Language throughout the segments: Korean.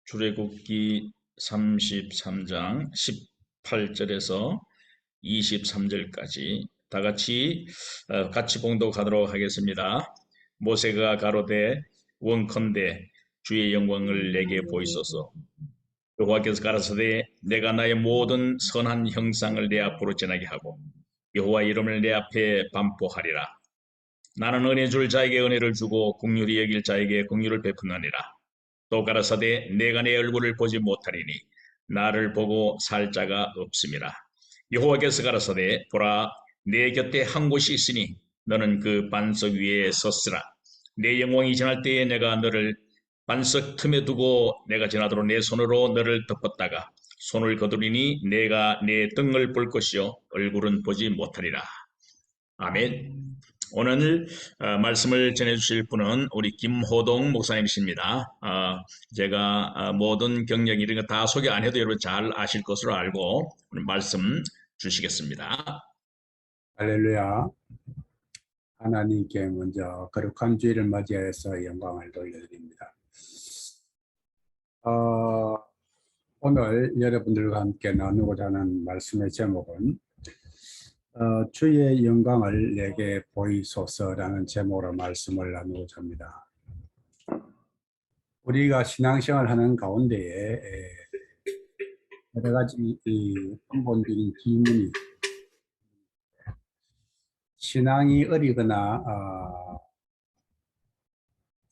출애굽기 33장 18절에서 23절까지 다 같이 봉독하도록 하겠습니다. 모세가 가로되 원컨대 주의 영광을 내게 보이소서. 여호와께서 가라사대 내가 나의 모든 선한 형상을 내 앞으로 지나게 하고 여호와 이름을 내 앞에 반포하리라. 나는 은혜 줄 자에게 은혜를 주고 긍휼히 여길 자에게 긍휼을 베푸느니라. 또 가라사대 내가 내 얼굴을 보지 못하리니 나를 보고 살 자가 없음이라. 여호와께서 가라사대 보라 내 곁에 한 곳이 있으니 너는 그 반석 위에 섰으라. 내 영광이 지날 때에 내가 너를 반석 틈에 두고 내가 지나도록 내 손으로 너를 덮었다가 손을 거두리니 내가 내 등을 볼 것이요 얼굴은 보지 못하리라. 아멘. 오늘 말씀을 전해주실 분은 우리 김호동 목사님이십니다. 제가 모든 경력 이런 거 다 소개 안 해도 여러분 잘 아실 것으로 알고 오늘 말씀 주시겠습니다. 할렐루야. 하나님께 먼저 거룩한 주일을 맞이해서 영광을 돌려드립니다. 오늘 여러분들과 함께 나누고자 하는 말씀의 제목은 주의 영광을 내게 보이소서라는 제목으로 말씀을 나누고자 합니다. 우리가 신앙생활을 하는 가운데에 여러 가지 근본적인 질문이 신앙이 어리거나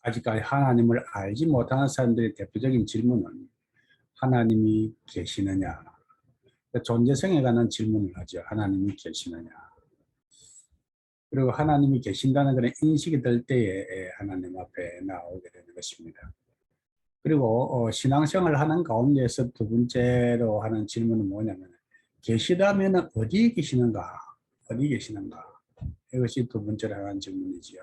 아직까지 하나님을 알지 못하는 사람들의 대표적인 질문은 하나님이 계시느냐, 존재성에 관한 질문을 하죠. 하나님이 계시느냐. 그리고 하나님이 계신다는 그런 인식이 들 때에 하나님 앞에 나오게 되는 것입니다. 그리고 신앙생활을 하는 가운데에서 두 번째로 하는 질문은 뭐냐면 계시다면 어디에 계시는가? 어디 계시는가? 이것이 두 번째로 하는 질문이지요.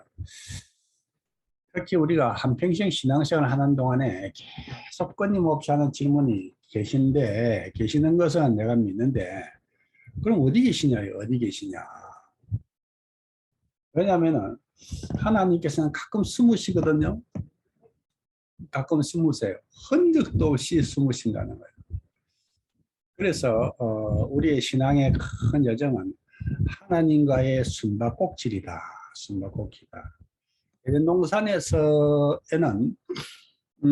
특히 우리가 한평생 신앙생활을 하는 동안에 계속 끊임없이 하는 질문이 계시는 것은 내가 믿는데 그럼 어디 계시냐요? 어디 계시냐? 왜냐하면 하나님께서는 가끔 숨으시거든요. 가끔 숨으세요. 흔적도 없이 숨으신다는 거예요. 그래서 우리의 신앙의 큰 여정은 하나님과의 숨바꼭질이다. 숨바꼭질이다. 에덴 동산에서는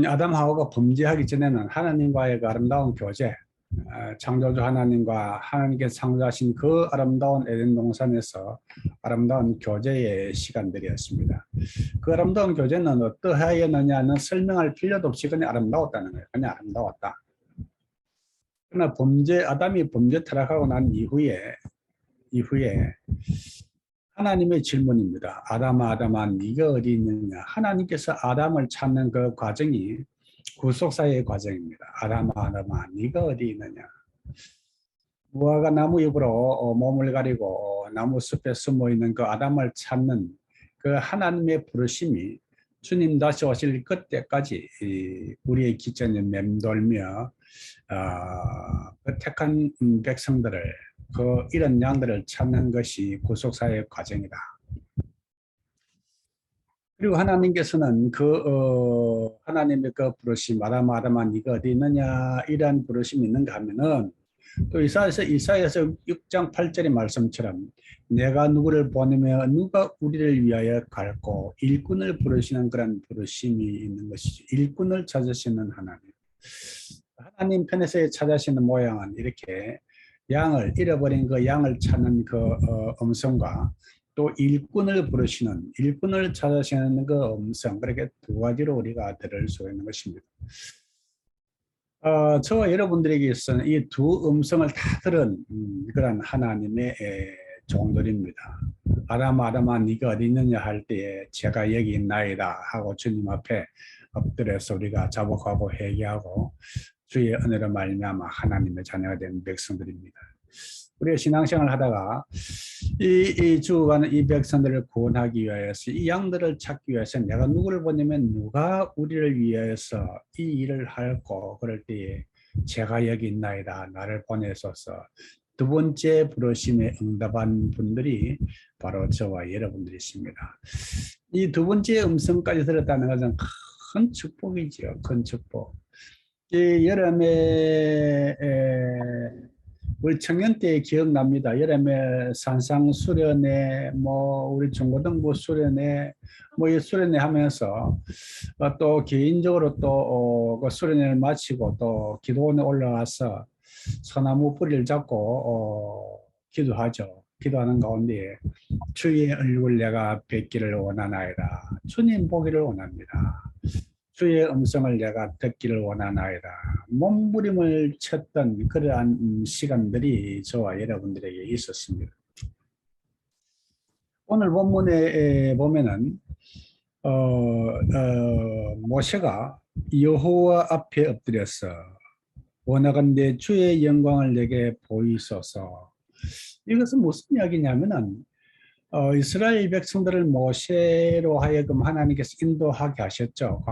아담 하와가 범죄하기 전에는 하나님과의 그 아름다운 교제, 창조주 하나님과 하나님께서 창조하신 그 아름다운 에덴 동산에서 아름다운 교제의 시간들이었습니다. 그 아름다운 교제는 어떠하였느냐는 설명할 필요도 없이 그냥 아름다웠다는 거예요. 그냥 아름다웠다. 그러나 아담이 범죄 타락하고 난 이후에 하나님의 질문입니다. 아담아 네가 어디 있느냐. 하나님께서 아담을 찾는 그 과정이 구속사의 과정입니다. 아담아 네가 어디 있느냐. 무화과 나무 잎으로 몸을 가리고 나무 숲에 숨어있는 그 아담을 찾는 그 하나님의 부르심이 주님 다시 오실 그때까지 우리의 기천에 맴돌며 그 택한 백성들을 그 이런 양들을 찾는 것이 구속사의 과정이다. 그리고 하나님께서는 하나님의 그 부르심 아담아 네가 어디 있느냐 이런 부르심이 있는가 하면은 또 이사야서 6장 8절의 말씀처럼 내가 누구를 보내며 누가 우리를 위하여 갈고 일꾼을 부르시는 그런 부르심이 있는 것이죠. 일꾼을 찾으시는 하나님 편에서 찾으시는 모양은 이렇게 잃어버린 그 양을 찾는 그 음성과 또 일꾼을 찾으시는 그 음성, 그렇게 두 가지로 우리가 들을 수 있는 것입니다. 저와 여러분들에게서는 이 두 음성을 다 들은 그런 하나님의 종들입니다. 아담아 네가 어디 있느냐 할 때에 제가 여기 있나이다 하고 주님 앞에 엎드려서 우리가 자복하고 회개하고 주의 은혜로 말미암아 하나님의 자녀가 된 백성들입니다. 우리가 신앙생활을 하다가 이 주가는 이 백성들을 구원하기 위해서 이 양들을 찾기 위해서 내가 누구를 보내면 누가 우리를 위해서 이 일을 할고 그럴 때에 제가 여기 있나이다 나를 보내소서. 두 번째 부르심에 응답한 분들이 바로 저와 여러분들이십니다. 이 두 번째 음성까지 들었다는 것은 큰 축복이죠. 큰 축복. 이 여름에 우리 청년 때 기억납니다. 여름에 산상 수련회, 뭐 우리 중고등부 수련회, 뭐 이 수련회 하면서 또 개인적으로 또 그 수련회를 마치고 또 기도원에 올라가서 소나무 뿌리를 잡고 기도하죠. 기도하는 가운데 주의 얼굴 내가 뵙기를 원하나이다. 주님 보기를 원합니다. 주의 음성을 내가 듣기를 원하나이다. 몸부림을 쳤던 그러한 시간들이 저와 여러분들에게 있었습니다. 오늘 본문에 보면은 모세가 여호와 앞에 엎드려서 원하건대 주의 영광을 내게 보이소서. 이것은 무슨 이야기냐면은 이스라엘 백성들을 모세로 하여금 하나님께서 인도하게 하셨죠.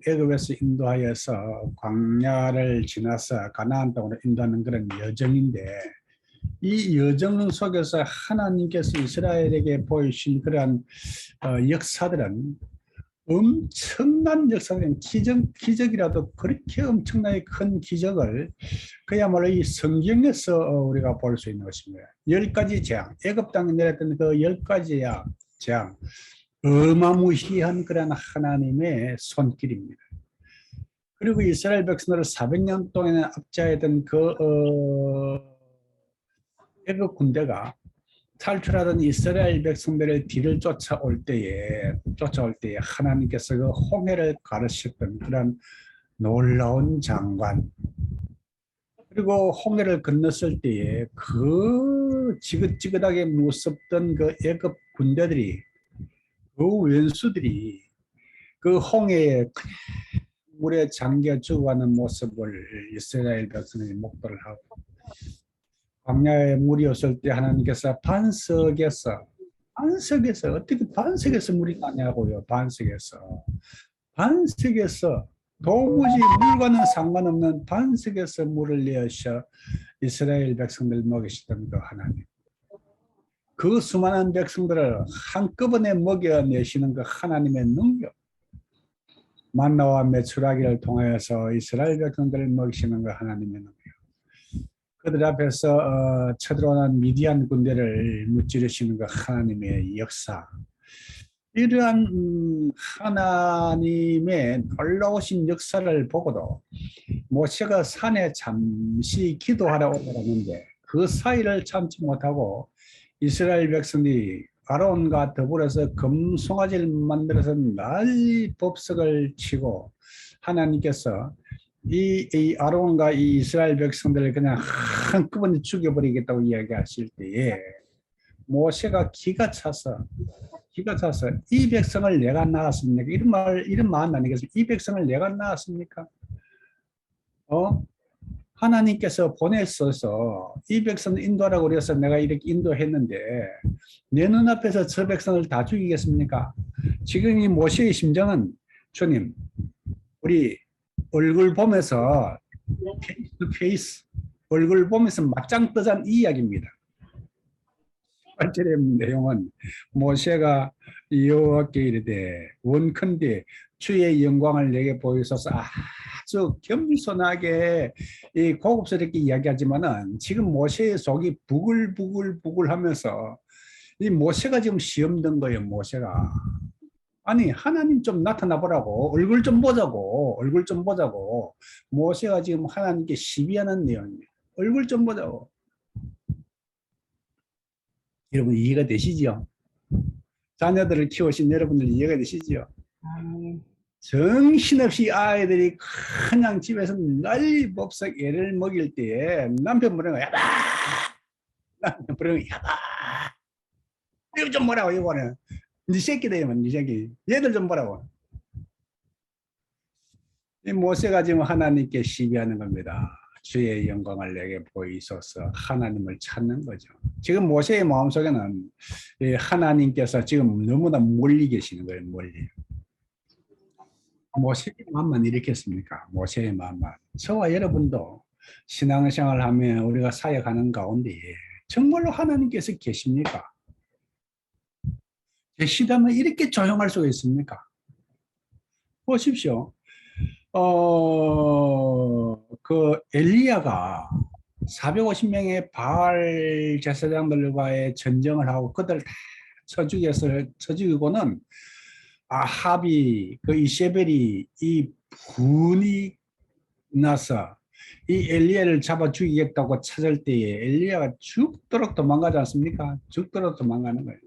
애굽에서 인도하여서 광야를 지나서 가나안 땅으로 인도하는 그런 여정인데 이 여정 속에서 하나님께서 이스라엘에게 보이신 그러한 역사들은 엄청난 역사들은 기적이라도 그렇게 엄청나게 큰 기적을 그야말로 이 성경에서 우리가 볼 수 있는 것입니다. 10가지 재앙, 애굽 땅에 내렸던 그 10가지 재앙, 어마무시한 그런 하나님의 손길입니다. 그리고 이스라엘 백성들을 400년 동안 압제하던 그 애굽 군대가 탈출하던 이스라엘 백성들의 뒤를 쫓아올 때에 하나님께서 그 홍해를 가르쳤던 그런 놀라운 장관, 그리고 홍해를 건넜을 때에 그 지긋지긋하게 무섭던 그 애굽 군대들이, 그 원수들이 그 홍해에 물에 잠겨 죽어가는 모습을 이스라엘 백성들이 목도를 하고, 광야에 물이 없을 때 하나님께서 반석에서 어떻게 반석에서 물이 나냐고요. 반석에서 도무지 물과는 상관없는 반석에서 물을 내어서 이스라엘 백성들 먹이시던 그 하나님, 그 수많은 백성들을 한꺼번에 먹여내시는 그 하나님의 능력, 만나와 메추라기를 통하여서 이스라엘 백성들을 먹이시는 그 하나님의 능력, 그들 앞에서 쳐들어오는 미디안 군대를 무찌르시는 그 하나님의 역사, 이러한 하나님의 놀라우신 역사를 보고도 모세가 산에 잠시 기도하러 올라갔는데 그 사이를 참지 못하고 이스라엘 백성들이 아론과 더불어서 금송아지를 만들어서 난리 법석을 치고 하나님께서 이 아론과 이 이스라엘 백성들을 그냥 한꺼번에 죽여버리겠다고 이야기하실 때에 모세가 기가 차서 이 백성을 내가 낳았습니까? 이런 말 아니겠습니까? 이 백성을 내가 낳았습니까? 하나님께서 보내셔서 이 백성을 인도하라고 그래서 내가 이렇게 인도했는데 내 눈앞에서 저 백성을 다 죽이겠습니까? 지금 이 모세의 심정은, 주님, 우리 얼굴 보면서 페이스 투 페이스, 얼굴 보면서 맞짱 뜨자는 이 이야기입니다. 8절의 내용은 모세가 여호와께 이르되 원컨대 주의 영광을 내게 보이소서. 아주 겸손하게 고급스럽게 이야기하지만은 지금 모세의 속이 부글부글 하면서 이 모세가 지금 시험 든 거예요. 모세가, 아니 하나님 좀 나타나 보라고, 얼굴 좀 보자고. 모세가 지금 하나님께 시비하는 내용입니다. 얼굴 좀 보자고. 여러분 이해가 되시죠? 자녀들을 키우신 여러분들 이해가 되시죠? 정신없이 아이들이 그냥 집에서 난리 법석 애를 먹일 때에 남편 부르는 거야. 남편 부르는 거야. 이거 좀 뭐라고, 이거는 네 새끼다, 이러면 네 새끼, 얘들 좀 보라고. 이 모세가 지금 하나님께 시비하는 겁니다. 주의 영광을 내게 보이소서. 하나님을 찾는 거죠. 지금 모세의 마음속에는 하나님께서 지금 너무나 멀리 계시는 거예요. 멀리. 모세의 마음만 이렇겠습니까? 모세의 마음만. 저와 여러분도 신앙생활 하면 우리가 사역하는 가운데 정말로 하나님께서 계십니까? 계시다면 이렇게 조용할 수가 있습니까? 보십시오. 그 엘리야가 450명의 바알 제사장들과의 전쟁을 하고 그들 다 쳐 죽이고는 아합이 그 이세벨이 이 분이 나서 이 엘리야를 잡아 죽이겠다고 찾을 때에 엘리야가 죽도록 도망가지 않습니까? 죽도록 도망가는 거예요.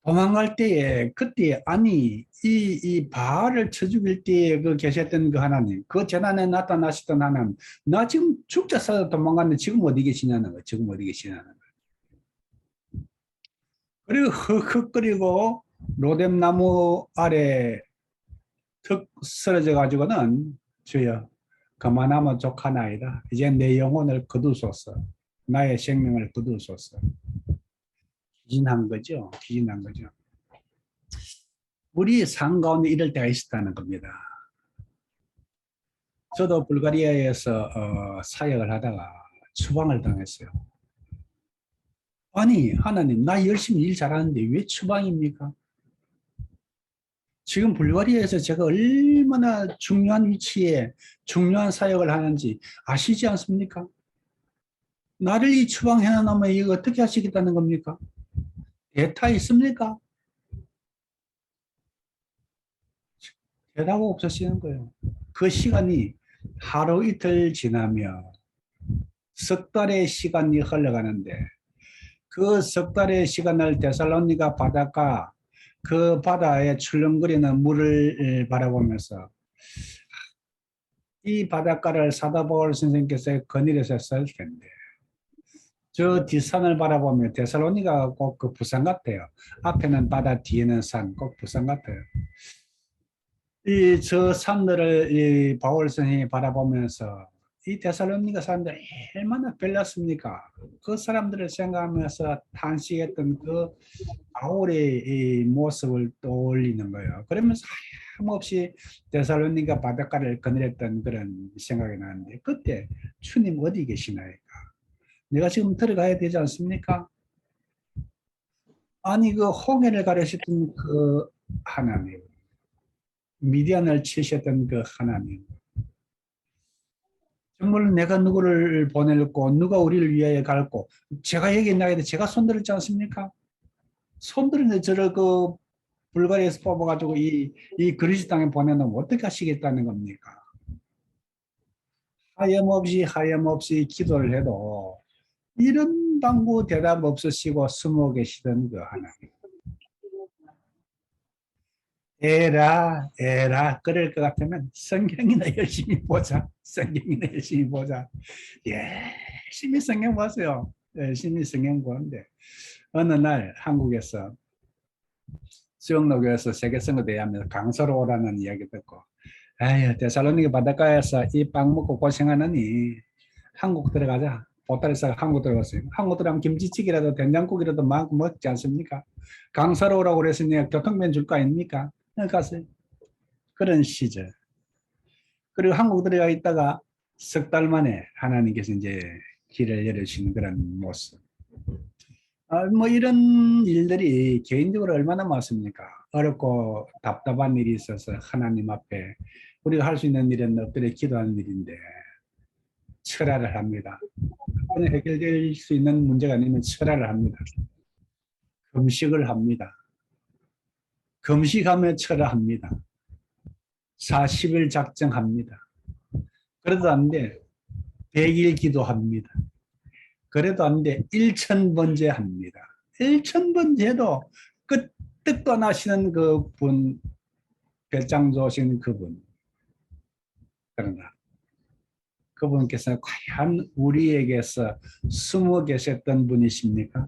도망갈 때에 그때 아니 이 바알을 쳐 죽일 때에 그 계셨던 그 하나님, 그 재난에 나타나시던 하나님, 나 지금 죽자 살아 도망갔는데 지금 어디 계시냐는 거예요. 지금 어디 계시냐는 거예요. 그리고 흑흑거리고 로뎀나무 아래 턱 쓰러져 가지고는 주여 그만하면 족하나이다. 이제 내 영혼을 거두소서. 나의 생명을 거두소서. 기진한 거죠. 기진한 거죠. 우리 삶 가운데 이럴 때가 있었다는 겁니다. 저도 불가리아에서 사역을 하다가 추방을 당했어요. 아니 하나님 나 열심히 일 잘하는데 왜 추방입니까? 지금 불가리아에서 제가 얼마나 중요한 위치에 중요한 사역을 하는지 아시지 않습니까? 나를 이 추방해 놓으면 이거 어떻게 하시겠다는 겁니까? 대타 있습니까? 대답 없으시는 거예요. 그 시간이 하루 이틀 지나면 석 달의 시간이 흘러가는데 그 석 달의 시간을 데살로니가 바닷가 그 바다에 출렁거리는 물을 바라보면서 이 바닷가를 사도 바울 선생님께서 거닐어서 쓸 텐데 저 뒷산을 바라보면 데살로니가 꼭 그 부산 같아요. 앞에는 바다, 뒤에는 산, 꼭 부산 같아요. 이 저 산들을 이 바울 선생님이 바라보면서 이 데살로니가 사람들 얼마나 별났습니까? 그 사람들을 생각하면서 탄식했던 그 바울의 이 모습을 떠올리는 거예요. 그러면서 하염없이 데살로니가 바닷가를 거닐었던 그런 생각이 나는데 그때 주님 어디 계시나이까? 내가 지금 들어가야 되지 않습니까? 아니 그 홍해를 가르쳤던 그 하나님, 미디안을 치셨던 그 하나님, 정말 내가 누구를 보낼고 누가 우리를 위하여 갈고 제가 여기 있나야 돼. 제가 손들었지 않습니까? 손들었는데 저를 그 불가리아에서 뽑아가지고 이 그리스 땅에 보내놓으면 어떻게 하시겠다는 겁니까? 하염없이 기도를 해도 이런 방구 대답 없으시고 숨어 계시던 그 하나님. 에라 그럴 것 같으면 성경이나 열심히 보자. 성경이나 열심히 보자. 열심히 성경 보세요. 열심히 성경 보는데 어느 날 한국에서 수영로교에서 세계선거대회하면서 강서로 오라는 이야기 듣고 아유 데살로니가 바닷가에서 이 빵 먹고 고생하느니 한국 들어가자. 보따리서 한국 들어갔어요. 한국 들어가면 김치찌개라도 된장국이라도 막 먹지 않습니까? 강서로 오라고 그랬으니 교통편 줄 거 아닙니까? 갔어요. 그런 시절. 그리고 한국 들어가 있다가 석 달 만에 하나님께서 이제 길을 열으시는 그런 모습. 뭐 이런 일들이 개인적으로 얼마나 많습니까? 어렵고 답답한 일이 있어서 하나님 앞에 우리가 할 수 있는 일은 엎드려 기도하는 일인데 철야를 합니다. 그냥 해결될 수 있는 문제가 아니면 철야를 합니다. 금식을 합니다. 금식하며 철야합니다. 40일 작정합니다. 그래도 안 돼. 100일 기도합니다. 그래도 안 돼. 1000번째 합니다. 1000번째도 그 뜻도 나시는 그분, 별장 좋으신 그분. 그러나 그분께서 과연 우리에게서 숨어 계셨던 분이십니까?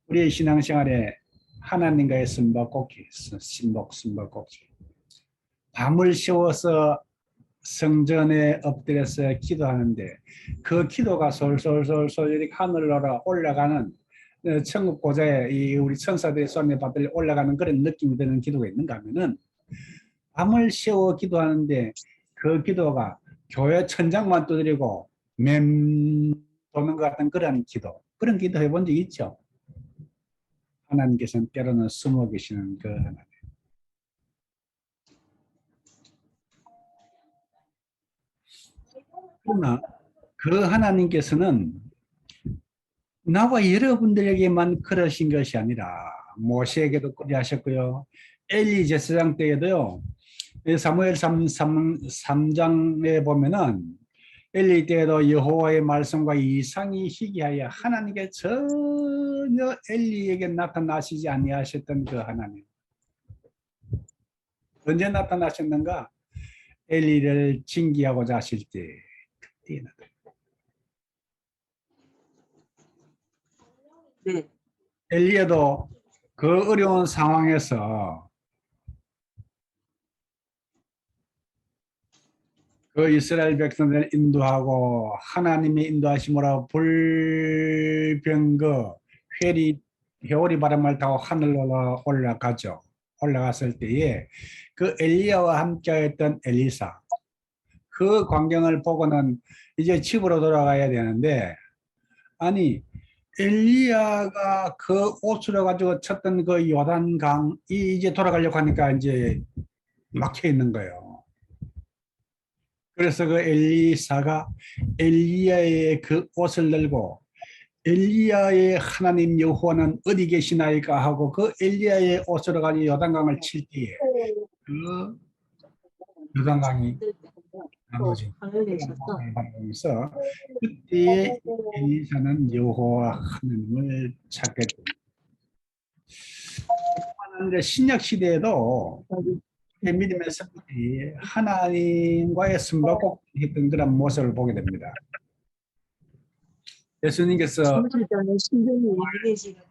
우리의 신앙생활에 하나님과의 숨바꼭기, 숨바꼭기. 밤을 새워서 성전에 엎드려서 기도하는데 그 기도가 솔솔솔솔 이렇게 하늘로 올라가는 천국 보좌에 우리 천사들의 손에 받들려 올라가는 그런 느낌이 드는 기도가 있는가 하면은 밤을 새워 기도하는데 그 기도가 교회 천장만 두드리고 맴 도는 것 같은 그런 기도, 그런 기도 해본 적 있죠? 하나님께서는 때로는 숨어 계시는 그 하나님. 그러나 그 하나님께서는 나와 여러분들에게만 그러신 것이 아니라 모세에게도 그리하셨고요. 엘리 제사장 때에도요. 사무엘 3장에 보면은 엘리 때에도 여호와의 말씀과 이상이 희귀하여 하나님께 전혀 엘리에게 나타나시지 아니하셨던 그 하나님. 언제 나타나셨는가? 엘리를 징계하고자 하실 때 그때 나타났어요. 네. 엘리야도 그 어려운 상황에서 그 이스라엘 백성들을 인도하고 하나님의 인도하심으로 불병거 회오리 바람을 타고 하늘로 올라가죠. 올라갔을 때에 그 엘리야와 함께했던 엘리사 그 광경을 보고는 이제 집으로 돌아가야 되는데 아니 엘리야가 그 옷으로 가지고 쳤던 그 요단강이 이제 돌아가려고 하니까 이제 막혀 있는 거예요. 그래서 그 엘리사가 엘리야의 그 옷을 들고 엘리야의 하나님 여호와는 어디 계시나이까 하고 그 엘리야의 옷으로 가지고 요단강을 칠 때에 그 요단강이 나머지 그래서 그때 엘리사는 여호와 하나님을 찾게 됩니다. 신약 시대에도 믿음의 성도들이 하나님과의 숨바꼭질했던 그런 모습을 보게 됩니다. 예수님께서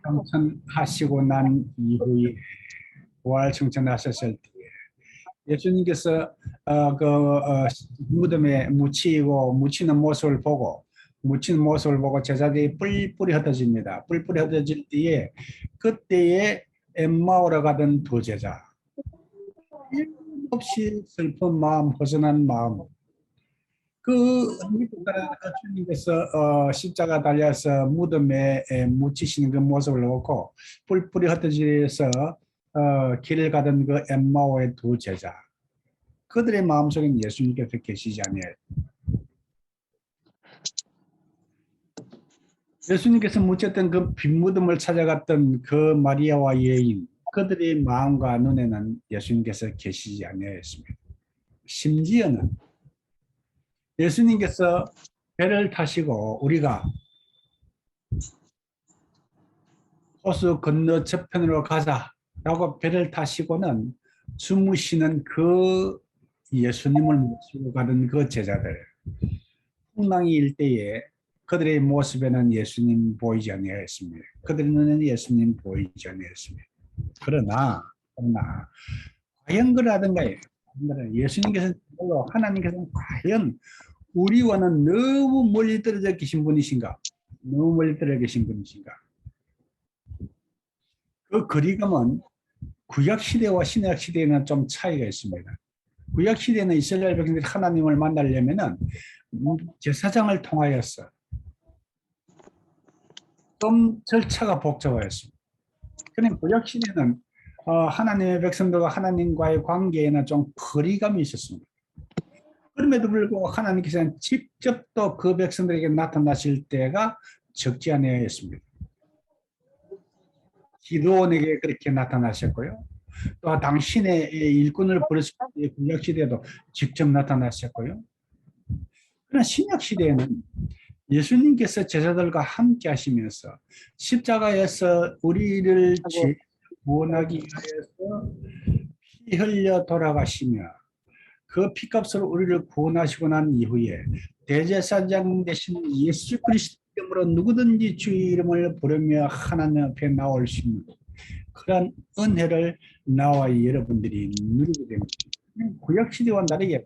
청천하시고 난 이후에 부활 청천하셨을 때 예수님께서 무덤에 묻히는 모습을 보고 제자들이 뿔뿔이 흩어집니다. 뿔뿔이 흩어질 때에 그때에 엠마오로 가던 두 제자 없이 슬픈 마음, 허전한 마음 그 주님께서 십자가 달려서 무덤에 묻히시는 그 모습을 보고 뿔뿔이 흩어져서 길을 가던 그 엠마오의 두 제자 그들의 마음속에 예수님께서 계시지 아니에요. 예수님께서 묻혔던 그 빈무덤을 찾아갔던 그 마리아와 여인 그들의 마음과 눈에는 예수님께서 계시지 아니하였습니다. 심지어는 예수님께서 배를 타시고 우리가 호수 건너 저편으로 가자라고 배를 타시고는 주무시는 그 예수님을 모시고 가던 그 제자들 풍랑이 일 때에 그들의 모습에는 예수님 보이지 아니하였습니다. 그들의 눈에는 예수님 보이지 아니하였습니다. 그러나 과연 그러하던가요? 예수님께서 하나님께서는 과연 우리와는 너무 멀리 떨어져 계신 분이신가? 너무 멀리 떨어져 계신 분이신가? 그 거리감은 구약 시대와 신약 시대에는 좀 차이가 있습니다. 구약 시대는 이스라엘 백성들이 하나님을 만나려면은 제사장을 통하여서 좀 절차가 복잡하였습니다. 그런데 구약 시대는 하나님의 백성들과 하나님과의 관계에는 좀 거리감이 있었습니다. 그럼에도 불구하고 하나님께서는 직접 또 그 백성들에게 나타나실 때가 적지 아니하였습니다. 기드온에게 그렇게 나타나셨고요. 또 당신의 일꾼을 부르실 때 구약 시대에도 직접 나타나셨고요. 그러나 신약 시대에는 예수님께서 제자들과 함께 하시면서 십자가에서 우리를 구원하기 위해서 피 흘려 돌아가시며 그 피값으로 우리를 구원하시고 난 이후에 대제사장 되신 예수 그리스도 이름으로 누구든지 주의 이름을 부르며 하나님 앞에 나올 수 있는 그런 은혜를 나와 여러분들이 누리게 됩니다. 구약 시대와 다르게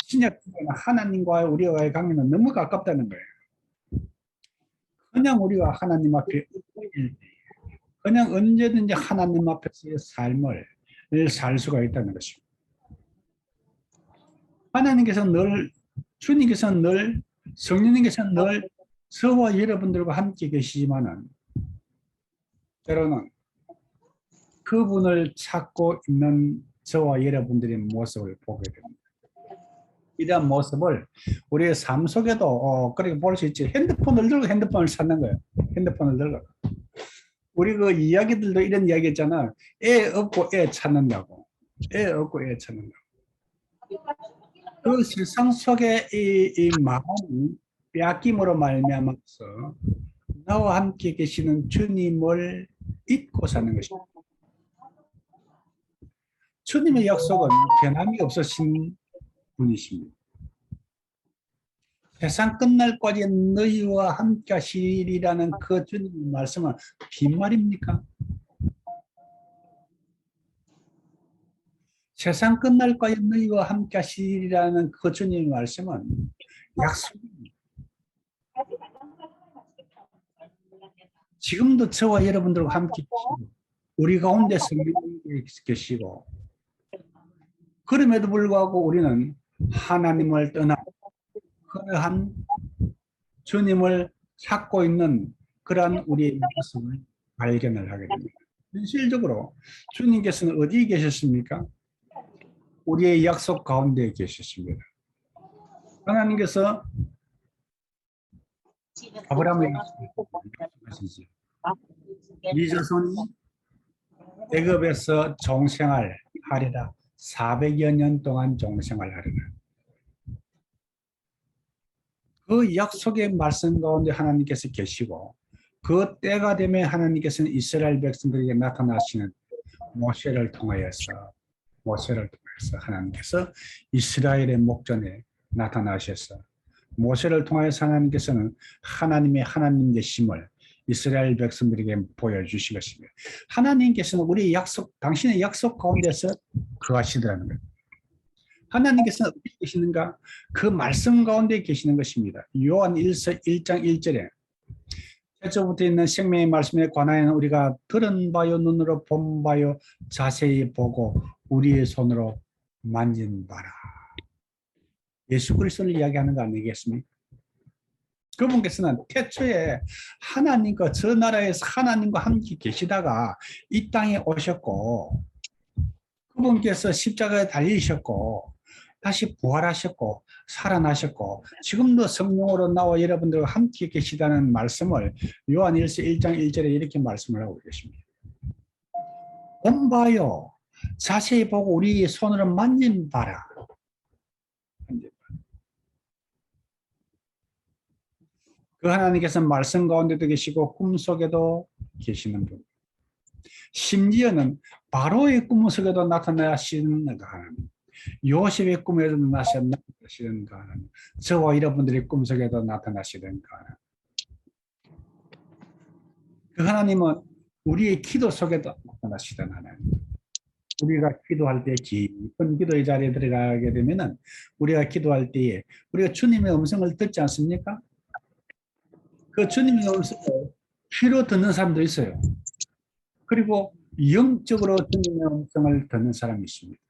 신약 시대는 하나님과 우리와의 관계는 너무 가깝다는 거예요. 그냥 우리가 하나님 앞에 그냥 언제든지 하나님 앞에서의 삶을 살 수가 있다는 것입니다. 하나님께서는 늘, 주님께서는 늘, 성령님께서는 늘 저와 여러분들과 함께 계시지만은 때로는 그분을 찾고 있는 저와 여러분들의 모습을 보게 됩니다. 이러한 모습을 우리의 삶 속에도 그렇게 볼 수 있지. 핸드폰을 들고 핸드폰을 찾는 거예요. 핸드폰을 들고. 우리 그 이야기들도 이런 이야기 했잖아. 애 없고 애 찾는다고. 애 없고 애 찾는다고. 그 세상 속에 이 마음이 빼앗김으로 말미암아서 나와 함께 계시는 주님을 잊고 사는 것입니다. 주님의 약속은 변함이 없으신 분이십니다. 세상 끝날까지 너희와 함께 하시리라는 그 주님의 말씀은 빈말입니까? 세상 끝날까지 너희와 함께 하시리라는 그 주님의 말씀은 약속입니다. 지금도 저와 여러분들과 함께 계시고 우리 가운데 성령이 계시고 그럼에도 불구하고 우리는 하나님을 떠나 그러한 주님을 찾고 있는 그러한 우리의 모습을 발견을 하게 됩니다. 현실적으로 주님께서는 어디에 계셨습니까? 우리의 약속 가운데 계셨습니다. 하나님께서 아브라함에게 말씀하시지. 네 자손이 애굽에서 종생활하리라. 400여 년 동안 종생활하리라. 그 약속의 말씀 가운데 하나님께서 계시고 그 때가 되면 하나님께서는 이스라엘 백성들에게 나타나시는 모세를 통하여서 하나님께서 이스라엘의 목전에 나타나셔서 모세를 통하여서 하나님께서는 하나님의 하나님 되심을 이스라엘 백성들에게 보여주신 것입니다. 하나님께서는 우리 약속, 당신의 약속 가운데서 거하시더라는 거예요. 하나님께서는 어디 계시는가? 그 말씀 가운데 계시는 것입니다. 요한 1서 1장 1절에 태초부터 있는 생명의 말씀에 관하여는 우리가 들은 바요 눈으로 본 바요 자세히 보고 우리의 손으로 만진 바라. 예수 그리스도를 이야기하는 거 아니겠습니까? 그분께서는 태초에 하나님과 저 나라에서 하나님과 함께 계시다가 이 땅에 오셨고 그분께서 십자가에 달리셨고 다시 부활하셨고 살아나셨고 지금도 성령으로 나와 여러분들과 함께 계시다는 말씀을 요한 1서 1장 1절에 이렇게 말씀을 하고 계십니다. 본 바요 자세히 보고 우리 손으로 만진 바라. 그 하나님께서는 말씀 가운데도 계시고 꿈속에도 계시는 분. 심지어는 바로의 꿈속에도 나타나시는 그 하나님. 요셉의 꿈에도 나타나시는 그 하나님. 저와 여러분들의 꿈속에도 나타나시는 그 하나님. 그 하나님은 우리의 기도 속에도 나타나시던 하나님. 우리가 기도할 때 깊은 기도의 자리에 들어가게 되면은 우리가 기도할 때에 우리가 주님의 음성을 듣지 않습니까? 그 주님의 음성을 귀로 듣는 사람도 있어요. 그리고 영적으로 주님의 음성을 듣는 사람이 있습니다.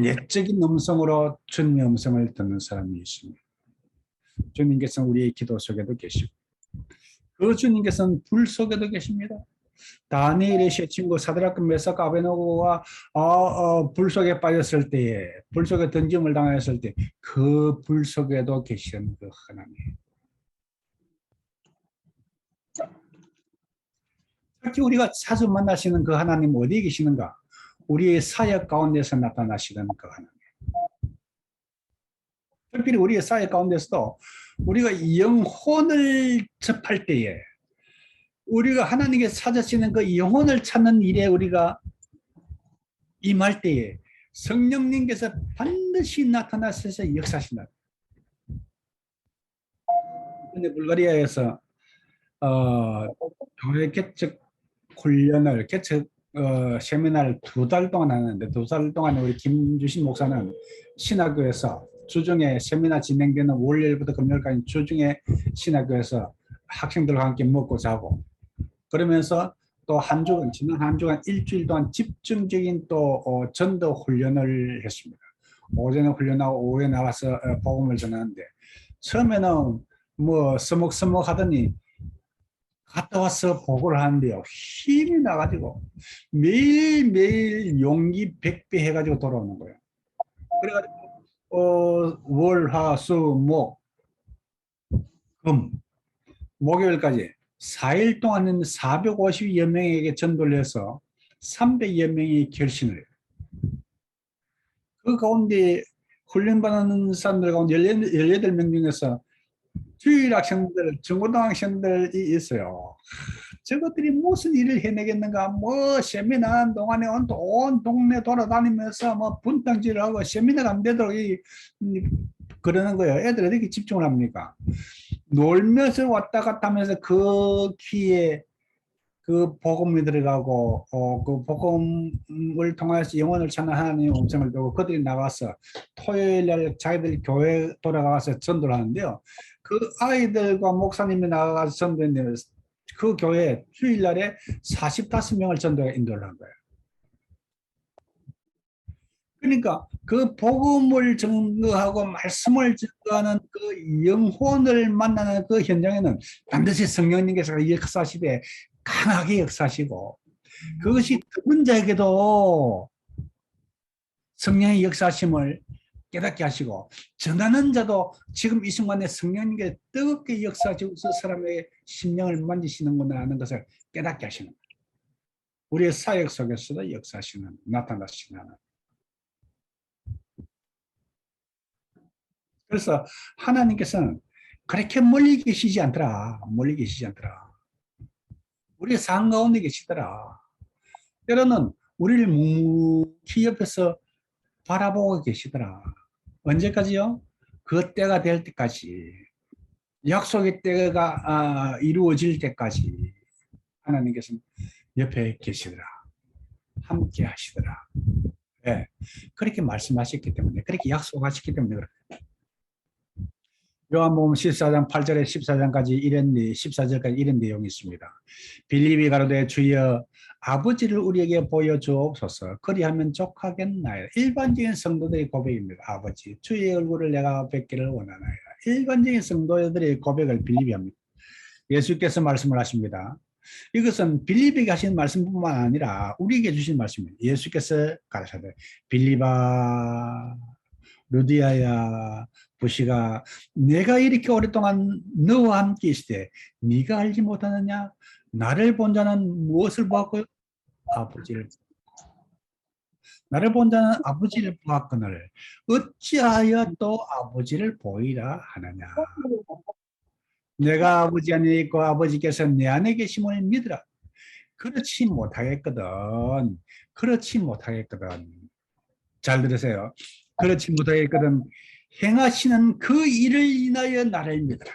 내적인 음성으로 주님의 음성을 듣는 사람이 있습니다. 주님께서는 우리의 기도 속에도 계시고 그 주님께서는 불 속에도 계십니다. 다니엘의 세 친구 사드락과 메삭과 아베노고가 불 속에 빠졌을 때에 불 속에 던짐을 당했을 때 그 불 속에도 계시는 그 하나님. 특히 우리가 자주 만나시는 그 하나님 어디에 계시는가? 우리의 사역 가운데서 나타나시는 그 하나님. 특별히 우리의 사역 가운데서도 우리가 영혼을 접할 때에 우리가 하나님께 찾으시는 그 영혼을 찾는 일에 우리가 임할 때에 성령님께서 반드시 나타나셔서 역사하신다. 근데 불가리아에서 교회 개척 훈련을 개척 세미나를 2달 동안 하는데 2달 동안 우리 김주신 목사는 신학교에서 주중에 세미나 진행되는 월요일부터 금요일까지 주중에 신학교에서 학생들과 함께 먹고 자고 그러면서 또 한 주간 지난 한 주간 일주일 동안 집중적인 또 전도 훈련을 했습니다. 오전에 훈련하고 오후에 나와서 복음을 전하는데 처음에는 뭐 서먹서먹 하더니 갔다 와서 보고를 하는데요. 힘이 나가지고 매일매일 용기 100배 해가지고 돌아오는 거예요. 그래가지고 월, 화, 수, 목, 금, 목요일까지 4일 동안 450여 명에게 전도를 해서 300여 명이 결신을 해요. 그 가운데 훈련받는 사람들 가운데 18명 중에서 주일 학생들, 중고등학생들이 있어요. 저것들이 무슨 일을 해내겠는가? 뭐 세미나 하는 동안에 온 동네 돌아다니면서 뭐 분탕질을 하고 세미나가 안 되도록 그러는 거예요. 애들 어떻게 집중을 합니까? 놀면서 왔다 갔다 하면서 그 귀에 그 복음이 들어가고 그 복음을 통해서 영혼을 찾는 하나님의 음성을 두고 그들이 나가서 토요일 날 자기들 교회 돌아가서 전도를 하는데요. 그 아이들과 목사님이 나가서 전도했는데 그 교회 주일날에 45명을 전도에 인도를 한 거예요. 그러니까 그 복음을 증거하고 말씀을 증거하는 그 영혼을 만나는 그 현장에는 반드시 성령님께서 역사시되 강하게 역사하시고 그것이 듣는 자에게도 성령의 역사심을 깨닫게 하시고 전하는 자도 지금 이 순간에 성령님께 뜨겁게 역사하시고 그 사람의 심령을 만지시는구나 하는 것을 깨닫게 하시는 거예요. 우리의 사역 속에서도 역사하시는 나타나시는 하나님. 그래서 하나님께서는 그렇게 멀리 계시지 않더라. 멀리 계시지 않더라. 우리의 삶 가운데 계시더라. 때로는 우리를 묵묵히 옆에서 바라보고 계시더라. 언제까지요? 그 때가 될 때까지, 약속의 때가 이루어질 때까지 하나님께서는 옆에 계시더라. 함께 하시더라. 네. 그렇게 말씀하셨기 때문에, 그렇게 약속하셨기 때문에 그래요. 요한복음 14장 8절에 14장까지 이런 14절까지 이런 내용이 있습니다. 빌립이 가로되 주여 아버지를 우리에게 보여주옵소서. 그리하면 족하겠나이다. 일반적인 성도들의 고백입니다. 아버지 주의 얼굴을 내가 뵙기를 원하나이다. 일반적인 성도들의 고백을 빌립이 합니다. 예수께서 말씀을 하십니다. 이것은 빌립에게 하신 말씀뿐만 아니라 우리에게 주신 말씀입니다. 예수께서 가르쳐도 빌립아 루디아야 부시가 내가 이렇게 오랫동안 너와 함께 있을 때 네가 알지 못하느냐? 나를 본 자는 무엇을 보았고요? 아버지를. 나를 본 자는 아버지를 보았거늘 어찌하여 또 아버지를 보이라 하느냐? 내가 아버지 안에 있고 아버지께서 내 안에 계심을 믿으라. 그렇지 못하겠거든. 그렇지 못하겠거든. 잘 들으세요. 그렇지 못하겠거든. 행하시는 그 일을 인하여 나를 믿어라.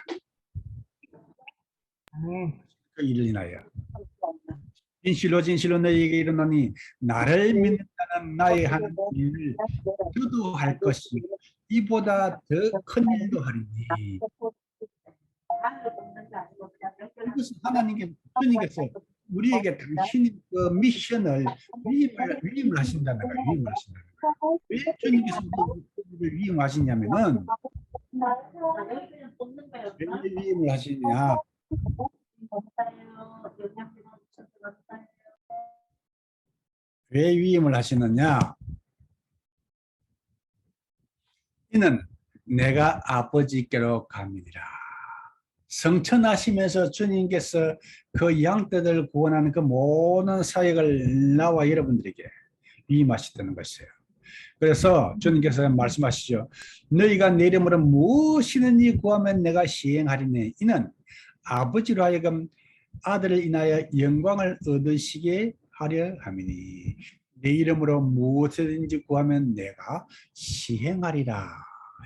그 일을 인하여. 진실로 너희에게 이르노니 나를 믿는다는 나의 하는 일을 저도 할 것이 이보다 더 큰 일도 하리니. 이것은 주님께서 우리에게 당신의 그 미션을 위임을 하신다는 거예요. 위임을 하신다는 거예요. 왜 주님께서 우리를 위임하시냐면은 왜 위임을 하시냐? 왜 위임을 하시느냐? 이는 내가 아버지께로 가미니라. 성천하시면서 주님께서 그 양떼들 구원하는 그 모든 사역을 나와 여러분들에게 위임하시다는 것이에요. 그래서 주님께서 말씀하시죠. 너희가 내 이름으로 무엇이든지 구하면 내가 시행하리니 이는 아버지로 하여금 아들을 인하여 영광을 얻으시게 하려 함이니 내 이름으로 무엇이든지 구하면 내가 시행하리라.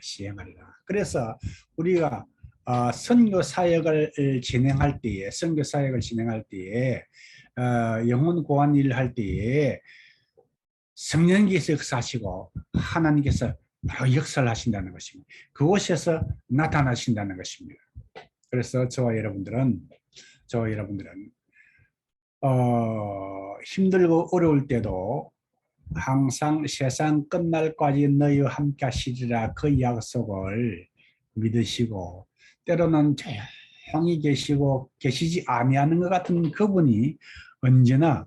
시행하리라. 그래서 우리가 선교 사역을 진행할 때에 영혼 고안 일을 할 때에 성령께서 역사하시고 하나님께서 바로 역사를 하신다는 것입니다. 그곳에서 나타나신다는 것입니다. 그래서 저와 여러분들은 힘들고 어려울 때도 항상 세상 끝날까지 너희와 함께 하시리라 그 약속을 믿으시고 때로는 영원히 계시고 계시지 아니하는 것 같은 그분이 언제나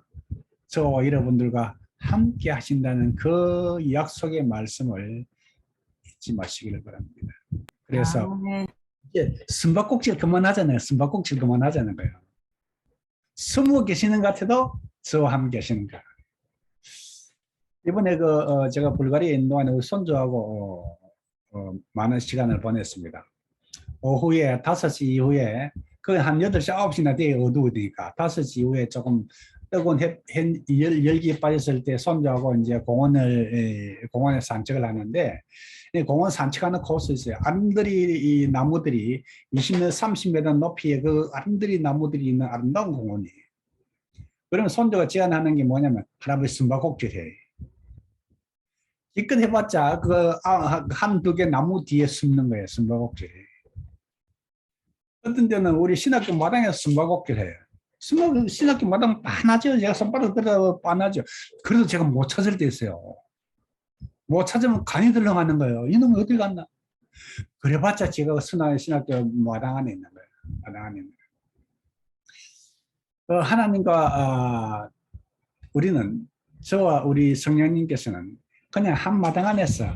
저와 여러분들과 함께 하신다는 그 약속의 말씀을 잊지 마시기를 바랍니다. 그래서 아멘. 이제 숨바꼭질 그만하잖아요. 숨바꼭질 그만하자는 거예요. 숨어 계시는 것 같아도 저와 함께 계시는 거. 이번에 제가 불가리아에 있는 동안에 우리 손주하고 많은 시간을 보냈습니다. 오후에 5시 이후에 거의 한 8시, 9시나 돼야 어두우니까 5시 이후에 조금 뜨거운 열기에 빠졌을 때 손주하고 이제 공원에 산책을 하는데 이 공원 산책하는 코스 있어요. 아름드리 이 나무들이 20m, 30m 높이의 그 아름드리 나무들이 있는 아름다운 공원이에요. 그러면 손주가 제안하는 게 뭐냐면 할아버지 숨바꼭질 해. 기껏 해봤자 한두 개 나무 뒤에 숨는 거예요. 숨바꼭질. 어떤 때는 우리 신학교 마당에서 숨바꼭질 해요. 신학교 마당 빤하죠. 제가 손바닥 들어가도 빤하죠. 그래도 제가 못 찾을 때 있어요. 못 찾으면 간이 들렁하는 거예요. 이놈이 어디 갔나? 그래봤자 제가 신학교 마당 안에 있는 거예요. 마당 안에 있는 거예요. 하나님과 우리는 저와 우리 성령님께서는 그냥 한 마당 안에서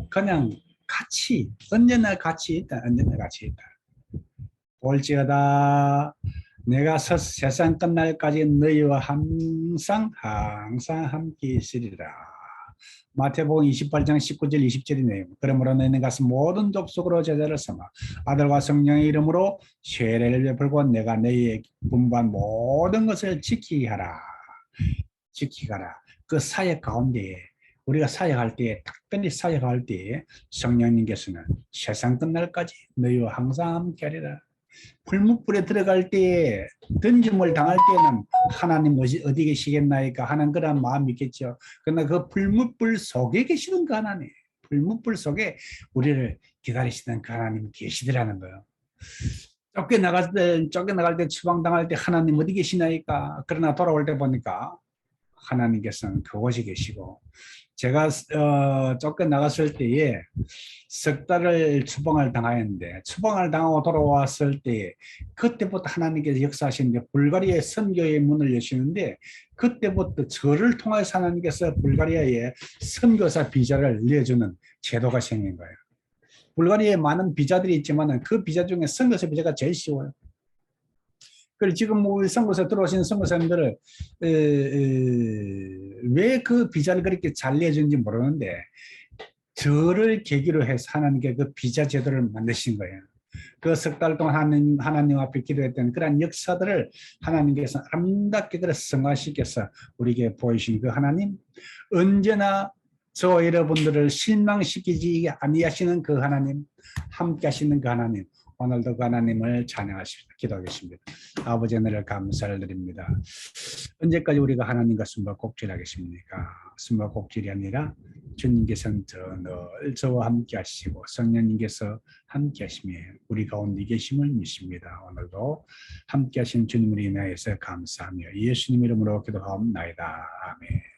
그냥 같이 언제나 같이 있다. 언제나 같이 있다. 볼지어다 내가 세상 끝날까지 너희와 항상 함께 있으리라. 마태복음 28장 19절 20절의 내용. 그러므로 너희는 가서 모든 족속으로 제자를 삼아 아들과 성령의 이름으로 세례를 베풀고 내가 너희에게 분부한 모든 것을 지키게 하라. 그 사역 가운데에 우리가 사역할 때, 특별히 사역할 때에 성령님께서는 세상 끝날까지 너희와 항상 함께하리라. 풀무불에 들어갈 때에 던짐을 당할 때는 하나님 어디 계시겠나이까 하는 그런 마음이 있겠죠. 그러나 그 풀무불 속에 계시는 그 하나님, 풀무불 속에 우리를 기다리시는 그 하나님 계시더라는 거예요. 쫓겨나갈 때 추방당할 때 하나님 어디 계시나이까. 그러나 돌아올 때 보니까 하나님께서는 그곳에 계시고, 제가 쫓겨나갔을 때에 석 달을 추방을 당하였는데 추방을 당하고 돌아왔을 때 그때부터 하나님께서 역사하시는데 불가리아의 선교의 문을 여시는데 그때부터 저를 통해서 하나님께서 불가리아에 선교사 비자를 내주는 제도가 생긴 거예요. 불가리아에 많은 비자들이 있지만 그 비자 중에 선교사 비자가 제일 쉬워요. 그리고 지금 우리 선교사 들어오신 선교사님들을 왜 그 비자를 그렇게 잘 내주는지 모르는데 저를 계기로 해서 하나님께 그 비자 제도를 만드신 거예요. 그 석 달 동안 하나님 앞에 기도했던 그런 역사들을 하나님께서 아름답게 성화시켜서 우리에게 보이신 그 하나님, 언제나 저 여러분들을 실망시키지 아니하시는 그 하나님, 함께 하시는 그 하나님, 오늘도 그 하나님을 찬양하십니다. 기도하겠습니다. 아버지 하늘을 감사를 드립니다. 언제까지 우리가 하나님과 숨바꼭질 하겠습니까? 숨바꼭질이 아니라 주님께서는 늘 저와 함께 하시고 성령님께서 함께 하시며 우리 가운데 계심을 믿습니다. 오늘도 함께 하신 주님을 인하여서 감사하며 예수님 이름으로 기도하옵나이다. 아멘.